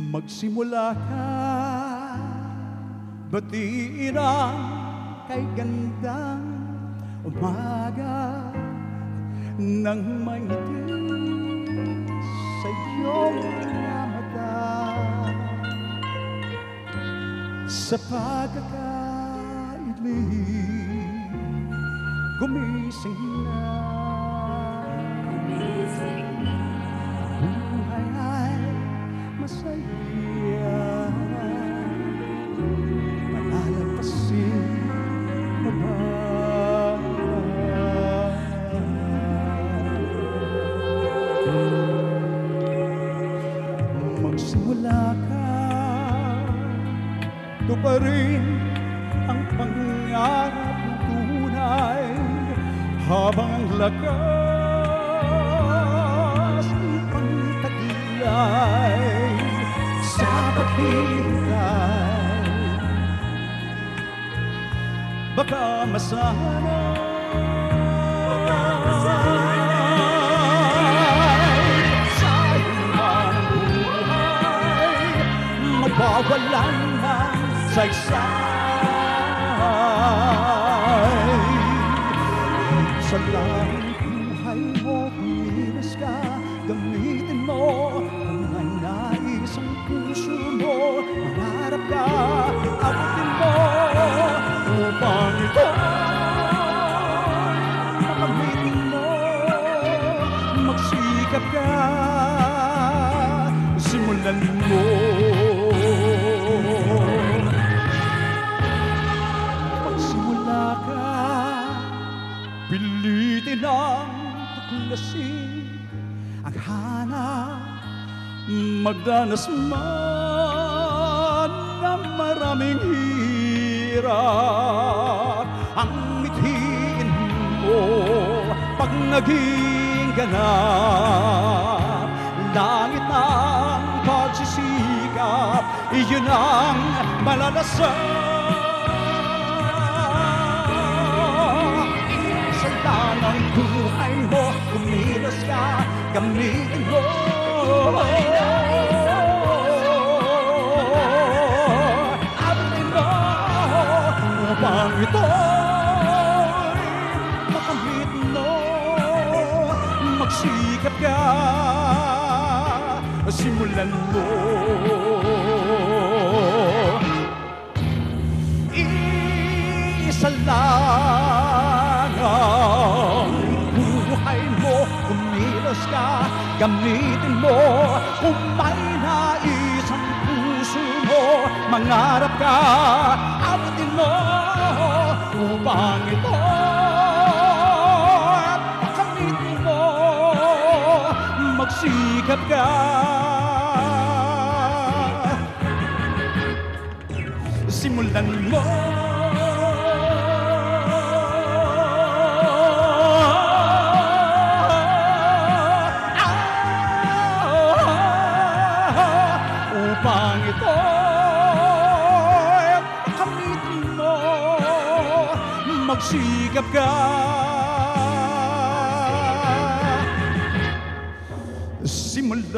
Magsimula ka, batiin ang kay gandang umaga nang may ngiti sa iyong mga mata. Sa pagkakailing, gumising na. Buhay ay masaya. Palalagpasin mo ba? Magsimula ka, tuparin ang pangarap ng tunay habang ang lakas ng pagtaglay sa paghihintay. Baka masanay sa iyong mga buhay, mawawalan ng saysay. Sa langit buhay mo, kumilos ka, gamitin mo kung may nais ang puso mo. Mangarap ka, abutin mo upang ito makamit mo. Magsikap ka, simulan mo. Magsimula ka, pilitin ang tuklasin ang hanap, magdanas man ng maraming hirap. Ang mithiin mo pag naging ganap, langit ng pagsisikap, iyon ang malalasan. Sa lanang buhay mo, kumilos ka, gamitin mo. Abutin mo upang ito'y makamit mo. Magsikap ka, simulan mo. Isa lang ang buhay mo, kumilos ka, gamitin mo. Kung may nais ang puso mo, mangarap ka, abutin mo upang ito makamit mo. Magsikap ka, simulan mo. Upang ito'y makamitin mo, magsikap ka, simulan